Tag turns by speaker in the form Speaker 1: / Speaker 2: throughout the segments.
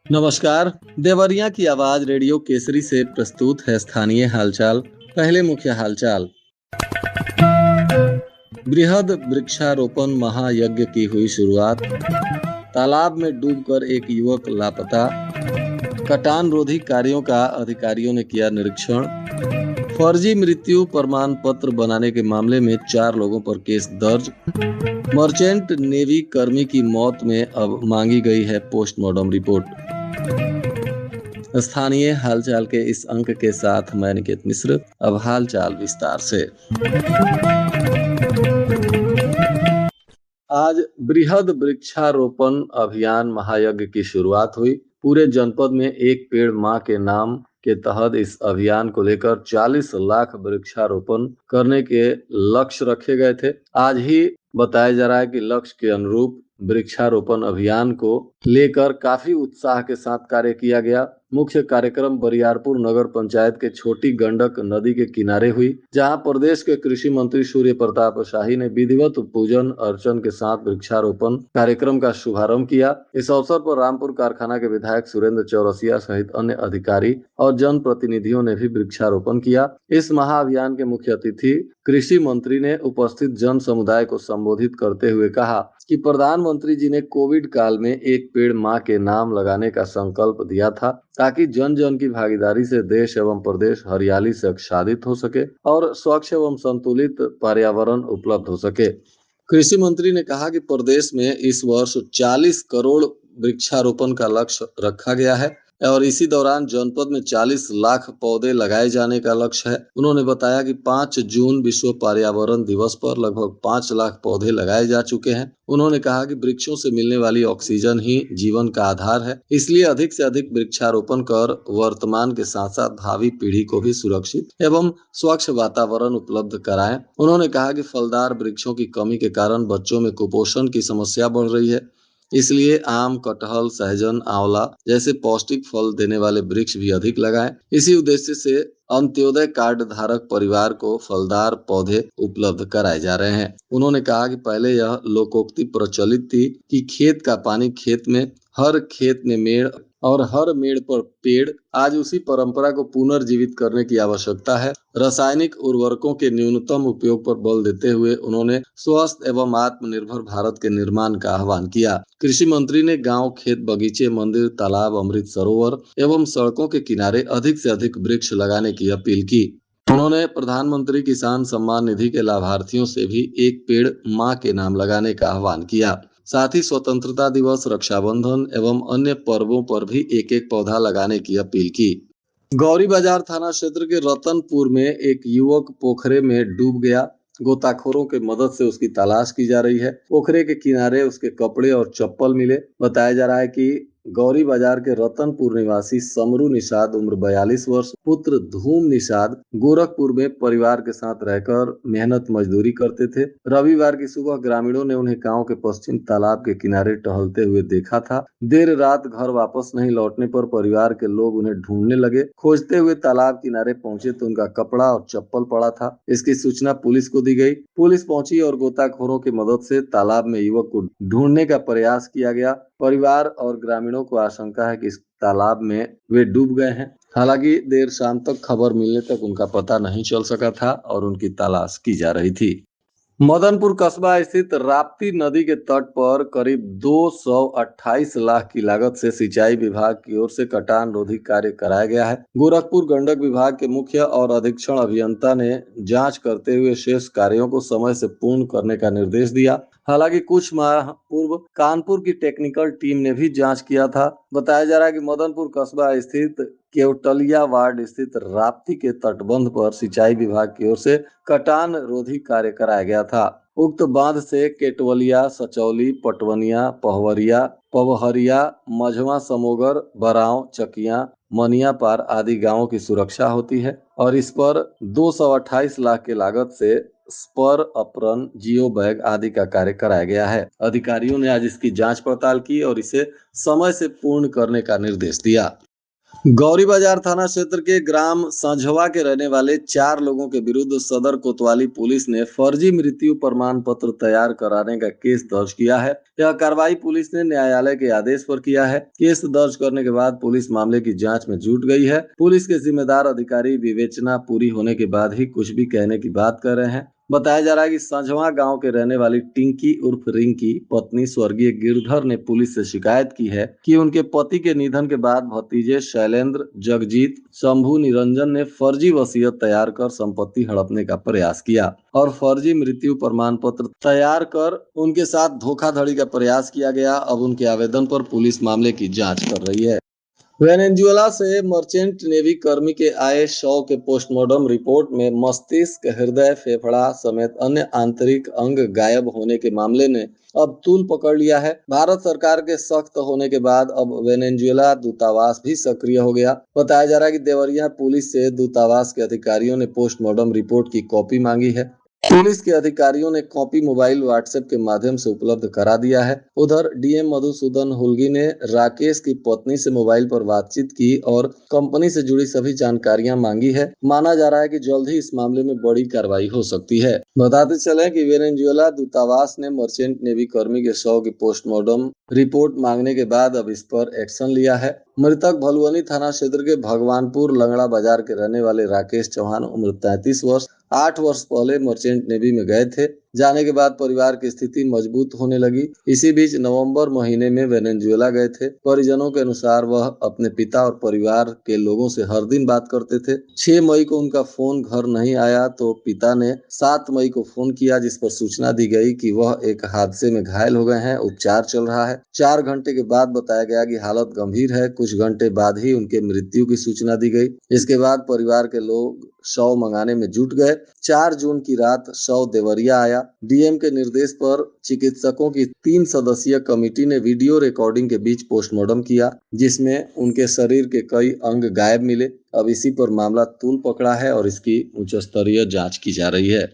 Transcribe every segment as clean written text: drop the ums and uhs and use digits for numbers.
Speaker 1: नमस्कार। देवरिया की आवाज रेडियो केसरी से प्रस्तुत है स्थानीय हालचाल। पहले मुख्य हालचाल। बृहद वृक्षारोपण महायज्ञ की हुई शुरुआत। तालाब में डूबकर एक युवक लापता। कटान रोधी कार्यों का अधिकारियों ने किया निरीक्षण। फर्जी मृत्यु प्रमाण पत्र बनाने के मामले में 4 लोगों पर केस दर्ज। मर्चेंट नेवी कर्मी की मौत में अब मांगी गई है पोस्टमार्टम रिपोर्ट। स्थानीय हालचाल के इस अंक के साथ मैं निकेत मिश्र। अब हालचाल विस्तार से। आज बृहद वृक्षारोपण अभियान महायज्ञ की शुरुआत हुई। पूरे जनपद में एक पेड़ मां के नाम के तहत इस अभियान को लेकर 40 लाख वृक्षारोपण करने के लक्ष्य रखे गए थे। आज ही बताया जा रहा है कि लक्ष्य के अनुरूप वृक्षारोपण अभियान को लेकर काफी उत्साह के साथ कार्य किया गया। मुख्य कार्यक्रम बरियारपुर नगर पंचायत के छोटी गंडक नदी के किनारे हुई, जहां प्रदेश के कृषि मंत्री सूर्य प्रताप शाही ने विधिवत पूजन अर्चन के साथ वृक्षारोपण कार्यक्रम का शुभारंभ किया। इस अवसर पर रामपुर कारखाना के विधायक सुरेंद्र चौरसिया सहित अन्य अधिकारी और जनप्रतिनिधियों ने भी वृक्षारोपण किया। इस महाअभियान के मुख्य अतिथि कृषि मंत्री ने उपस्थित जन समुदाय को संबोधित करते हुए कहा कि प्रधानमंत्री जी ने कोविड काल में एक पेड़ मां के नाम लगाने का संकल्प दिया था, ताकि जन जन की भागीदारी से देश एवं प्रदेश हरियाली से आच्छादित हो सके और स्वच्छ एवं संतुलित पर्यावरण उपलब्ध हो सके। कृषि मंत्री ने कहा कि प्रदेश में इस वर्ष 40 करोड़ वृक्षारोपण का लक्ष्य रखा गया है और इसी दौरान जनपद में 40 लाख पौधे लगाए जाने का लक्ष्य है। उन्होंने बताया कि 5 जून विश्व पर्यावरण दिवस पर लगभग 5 लाख पौधे लगाए जा चुके हैं। उन्होंने कहा कि वृक्षों से मिलने वाली ऑक्सीजन ही जीवन का आधार है, इसलिए अधिक से अधिक वृक्षारोपण कर वर्तमान के साथ साथ भावी पीढ़ी को भी सुरक्षित एवं स्वच्छ वातावरण उपलब्ध कराएं। उन्होंने कहा कि फलदार वृक्षों की कमी के कारण बच्चों में कुपोषण की समस्या बढ़ रही है, इसलिए आम, कटहल, सहजन, आंवला जैसे पौष्टिक फल देने वाले वृक्ष भी अधिक लगाएं। इसी उद्देश्य से अंत्योदय कार्ड धारक परिवार को फलदार पौधे उपलब्ध कराए जा रहे हैं। उन्होंने कहा कि पहले यह लोकोक्ति प्रचलित थी कि खेत का पानी खेत में, हर खेत में मेड़ और हर मेड़ पर पेड़। आज उसी परंपरा को पुनर्जीवित करने की आवश्यकता है। रासायनिक उर्वरकों के न्यूनतम उपयोग पर बल देते हुए उन्होंने स्वस्थ एवं आत्मनिर्भर भारत के निर्माण का आह्वान किया। कृषि मंत्री ने गांव, खेत, बगीचे, मंदिर, तालाब, अमृत सरोवर एवं सड़कों के किनारे अधिक से अधिक वृक्ष लगाने की अपील की। उन्होंने प्रधानमंत्री किसान सम्मान निधि के लाभार्थियों से भी एक पेड़ मां के नाम लगाने का आह्वान किया। साथ ही स्वतंत्रता दिवस, रक्षाबंधन एवं अन्य पर्वों पर भी एक एक पौधा लगाने की अपील की। गौरी बाजार थाना क्षेत्र के रतनपुर में एक युवक पोखरे में डूब गया। गोताखोरों के मदद से उसकी तलाश की जा रही है। पोखरे के किनारे उसके कपड़े और चप्पल मिले। बताया जा रहा है कि गौरी बाजार के रतनपुर निवासी समरू निषाद उम्र 42 वर्ष, पुत्र धूम निषाद गोरखपुर में परिवार के साथ रहकर मेहनत मजदूरी करते थे। रविवार की सुबह ग्रामीणों ने उन्हें गांव के पश्चिम तालाब के किनारे टहलते हुए देखा था। देर रात घर वापस नहीं लौटने पर परिवार के लोग उन्हें ढूंढने लगे। खोजते हुए तालाब किनारे पहुंचे तो उनका कपड़ा और चप्पल पड़ा था। इसकी सूचना पुलिस को दी गई। पुलिस पहुंची और गोताखोरों की मदद से तालाब में युवक को ढूंढने का प्रयास किया गया। परिवार और ग्रामीणों को आशंका है कि इस तालाब में वे डूब गए हैं। हालांकि देर शाम तक खबर मिलने तक उनका पता नहीं चल सका था और उनकी तलाश की जा रही थी। मदनपुर कस्बा स्थित राप्ती नदी के तट पर करीब 228 लाख की लागत से सिंचाई विभाग की ओर से कटान रोधी कार्य कराया गया है। गोरखपुर गंडक विभाग के मुख्य और अधीक्षण अभियंता ने जांच करते हुए शेष कार्यों को समय से पूर्ण करने का निर्देश दिया। हालांकि कुछ माह पूर्व कानपुर की टेक्निकल टीम ने भी जांच किया था। बताया जा रहा है कि मदनपुर कस्बा स्थित केवटलिया वार्ड स्थित राप्ती के तटबंध पर सिंचाई विभाग की ओर से कटान रोधी कार्य कराया गया था। उक्त बांध से केटवलिया, सचौली, पटवनिया, पवहरिया, मझवा, समोगर, बराव, चकिया, मनिया पार आदि गांवों की सुरक्षा होती है और इस पर 228 लाख की लागत से स्पर, अपरन, जियो बैग आदि का कार्य कराया गया है। अधिकारियों ने आज इसकी जांच पड़ताल की और इसे समय से पूर्ण करने का निर्देश दिया। गौरी बाजार थाना क्षेत्र के ग्राम संझवा के रहने वाले 4 लोगों के विरुद्ध सदर कोतवाली पुलिस ने फर्जी मृत्यु प्रमाण पत्र तैयार कराने का केस दर्ज किया है। यह कार्रवाई पुलिस ने न्यायालय के आदेश पर किया है। केस दर्ज करने के बाद पुलिस मामले की जांच में जुट गई है। पुलिस के जिम्मेदार अधिकारी विवेचना पूरी होने के बाद ही कुछ भी कहने की बात कर रहे हैं। बताया जा रहा है कि संझवा गांव के रहने वाली टिंकी उर्फ रिंकी पत्नी स्वर्गीय गिरधर ने पुलिस से शिकायत की है कि उनके पति के निधन के बाद भतीजे शैलेंद्र, जगजीत, शंभू, निरंजन ने फर्जी वसीयत तैयार कर संपत्ति हड़पने का प्रयास किया और फर्जी मृत्यु प्रमाण पत्र तैयार कर उनके साथ धोखाधड़ी का प्रयास किया गया। अब उनके आवेदन पर पुलिस मामले की जाँच कर रही है। वेनेजुएला से मर्चेंट नेवी कर्मी के आए शव के पोस्टमार्टम रिपोर्ट में मस्तिष्क, हृदय, फेफड़ा समेत अन्य आंतरिक अंग गायब होने के मामले ने अब तूल पकड़ लिया है। भारत सरकार के सख्त होने के बाद अब वेनेजुएला दूतावास भी सक्रिय हो गया। बताया जा रहा है कि देवरिया पुलिस से दूतावास के अधिकारियों ने पोस्टमार्टम रिपोर्ट की कॉपी मांगी है। पुलिस के अधिकारियों ने कॉपी मोबाइल व्हाट्सएप के माध्यम से उपलब्ध करा दिया है। उधर डीएम मधुसूदन हुल्गी ने राकेश की पत्नी से मोबाइल पर बातचीत की और कंपनी से जुड़ी सभी जानकारियां मांगी है। माना जा रहा है कि जल्द ही इस मामले में बड़ी कार्रवाई हो सकती है। बताते चले कि वेनेजुएला दूतावास ने मर्चेंट नेवी कर्मी के शव की पोस्टमार्टम रिपोर्ट मांगने के बाद अब इस पर एक्शन लिया है। मृतक भलुअनी थाना क्षेत्र के भगवानपुर लंगड़ा बाजार के रहने वाले राकेश चौहान उम्र 33 वर्ष 8 वर्ष पहले मर्चेंट नेवी में गए थे। जाने के बाद परिवार की स्थिति मजबूत होने लगी। इसी बीच नवंबर महीने में वेनेजुएला गए थे। परिजनों के अनुसार वह अपने पिता और परिवार के लोगों से हर दिन बात करते थे। 6 मई को उनका फोन घर नहीं आया तो पिता ने 7 मई को फोन किया, जिस पर सूचना दी गई कि वह एक हादसे में घायल हो गए हैं, उपचार चल रहा है। 4 घंटे के बाद बताया गया कि हालत गंभीर है। कुछ घंटे बाद ही उनके मृत्यु की सूचना दी गई। इसके बाद परिवार के लोग शव मंगाने में जुट गए। 4 जून की रात शव देवरिया आया। डीएम के निर्देश पर चिकित्सकों की 3 सदस्यीय कमेटी ने वीडियो रिकॉर्डिंग के बीच पोस्टमार्टम किया, जिसमें उनके शरीर के कई अंग गायब मिले। अब इसी पर मामला तूल पकड़ा है और इसकी उच्च स्तरीय जांच की जा रही है।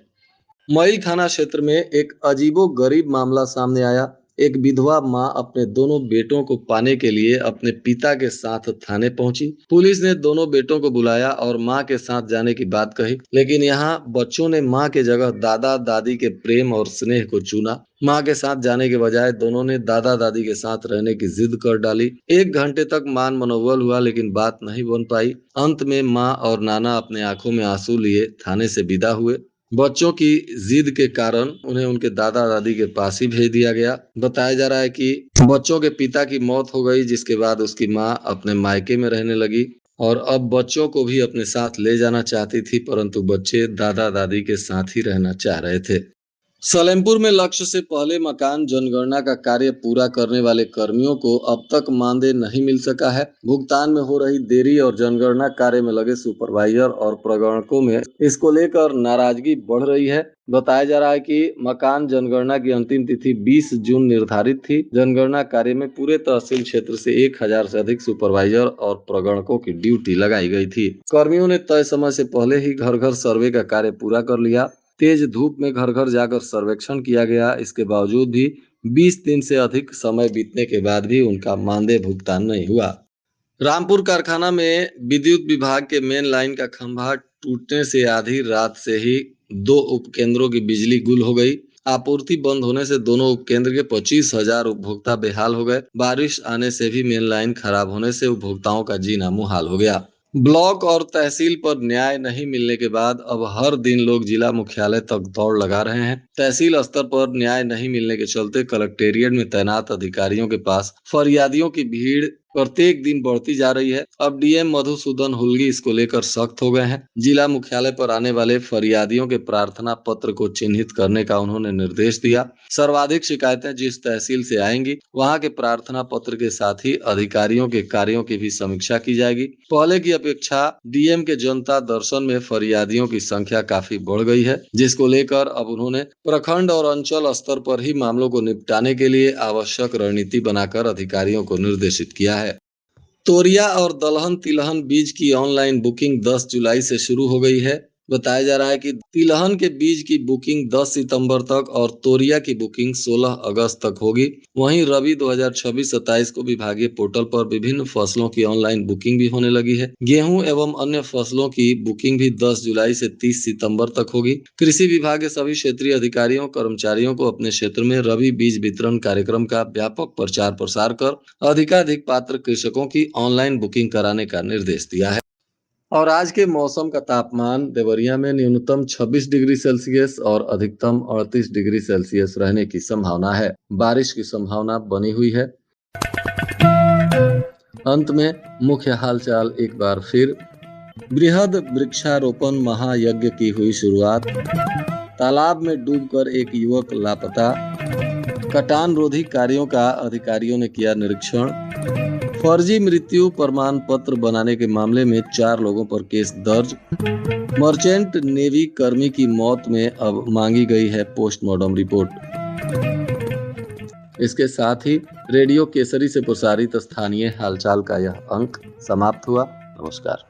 Speaker 1: मई थाना क्षेत्र में एक अजीबोगरीब मामला सामने आया। एक विधवा मां अपने दोनों बेटों को पाने के लिए अपने पिता के साथ थाने पहुंची। पुलिस ने दोनों बेटों को बुलाया और मां के साथ जाने की बात कही, लेकिन यहां बच्चों ने मां के जगह दादा दादी के प्रेम और स्नेह को चुना। मां के साथ जाने के बजाय दोनों ने दादा दादी के साथ रहने की जिद कर डाली। 1 घंटे तक मान मनोबल हुआ, लेकिन बात नहीं बन पाई। अंत में मां और नाना अपने आंखों में आंसू लिए थाने से विदा हुए। बच्चों की जिद के कारण उन्हें उनके दादा दादी के पास ही भेज दिया गया। बताया जा रहा है कि बच्चों के पिता की मौत हो गई, जिसके बाद उसकी मां अपने मायके में रहने लगी और अब बच्चों को भी अपने साथ ले जाना चाहती थी, परंतु बच्चे दादा दादी के साथ ही रहना चाह रहे थे। सलेमपुर में लक्ष्य से पहले मकान जनगणना का कार्य पूरा करने वाले कर्मियों को अब तक मानदेय नहीं मिल सका है। भुगतान में हो रही देरी और जनगणना कार्य में लगे सुपरवाइजर और प्रगणकों में इसको लेकर नाराजगी बढ़ रही है। बताया जा रहा है कि मकान जनगणना की अंतिम तिथि 20 जून निर्धारित थी। जनगणना कार्य में पूरे तहसील क्षेत्र से 1000 से अधिक सुपरवाइजर और प्रगणकों की ड्यूटी लगाई गई थी। कर्मियों ने तय समय से पहले ही घर घर सर्वे का कार्य पूरा कर लिया। तेज धूप में घर घर जाकर सर्वेक्षण किया गया। इसके बावजूद भी 20 दिन से अधिक समय बीतने के बाद भी उनका मानदेय भुगतान नहीं हुआ। रामपुर कारखाना में विद्युत विभाग के मेन लाइन का खंभा टूटने से आधी रात से ही 2 उपकेंद्रों की बिजली गुल हो गई। आपूर्ति बंद होने से दोनों उपकेंद्र के 25,000 उपभोक्ता बेहाल हो गए। बारिश आने से भी मेन लाइन खराब होने से उपभोक्ताओं का जीना मुहाल हो गया। ब्लॉक और तहसील पर न्याय नहीं मिलने के बाद अब हर दिन लोग जिला मुख्यालय तक दौड़ लगा रहे हैं। तहसील स्तर पर न्याय नहीं मिलने के चलते कलेक्टेरिएट में तैनात अधिकारियों के पास फरियादियों की भीड़ प्रत्येक दिन बढ़ती जा रही है। अब डीएम मधुसूदन हुल्गी इसको लेकर सख्त हो गए हैं। जिला मुख्यालय पर आने वाले फरियादियों के प्रार्थना पत्र को चिन्हित करने का उन्होंने निर्देश दिया। सर्वाधिक शिकायतें जिस तहसील से आएंगी, वहां के प्रार्थना पत्र के साथ ही अधिकारियों के कार्यों की भी समीक्षा की जाएगी। पहले की अपेक्षा डीएम के जनता दर्शन में फरियादियों की संख्या काफी बढ़ गई है, जिसको लेकर अब उन्होंने प्रखंड और अंचल स्तर पर ही मामलों को निपटाने के लिए आवश्यक रणनीति बनाकर अधिकारियों को निर्देशित किया है। तोरिया और दलहन तिलहन बीज की ऑनलाइन बुकिंग 10 जुलाई से शुरू हो गई है। बताया जा रहा है कि तिलहन के बीज की बुकिंग 10 सितंबर तक और तोरिया की बुकिंग 16 अगस्त तक होगी। वहीं रबी 2026-27 को विभागीय पोर्टल पर विभिन्न फसलों की ऑनलाइन बुकिंग भी होने लगी है। गेहूं एवं अन्य फसलों की बुकिंग भी 10 जुलाई से 30 सितंबर तक होगी। कृषि विभाग के सभी क्षेत्रीय अधिकारियों कर्मचारियों को अपने क्षेत्र में रबी बीज वितरण कार्यक्रम का व्यापक प्रचार प्रसार कर अधिकाधिक पात्र कृषकों की ऑनलाइन बुकिंग कराने का निर्देश दिया है। और आज के मौसम का तापमान देवरिया में न्यूनतम 26 डिग्री सेल्सियस और अधिकतम 38 डिग्री सेल्सियस रहने की संभावना है। बारिश की संभावना बनी हुई है। अंत में मुख्य हालचाल एक बार फिर। बृहद वृक्षारोपण महायज्ञ की हुई शुरुआत। तालाब में डूबकर एक युवक लापता। कटान रोधी कार्यों का अधिकारियों ने किया निरीक्षण। फर्जी मृत्यु प्रमाण पत्र बनाने के मामले में 4 लोगों पर केस दर्ज। मर्चेंट नेवी कर्मी की मौत में अब मांगी गई है पोस्टमार्टम रिपोर्ट। इसके साथ ही रेडियो केसरी से प्रसारित स्थानीय हालचाल का यह अंक समाप्त हुआ। नमस्कार।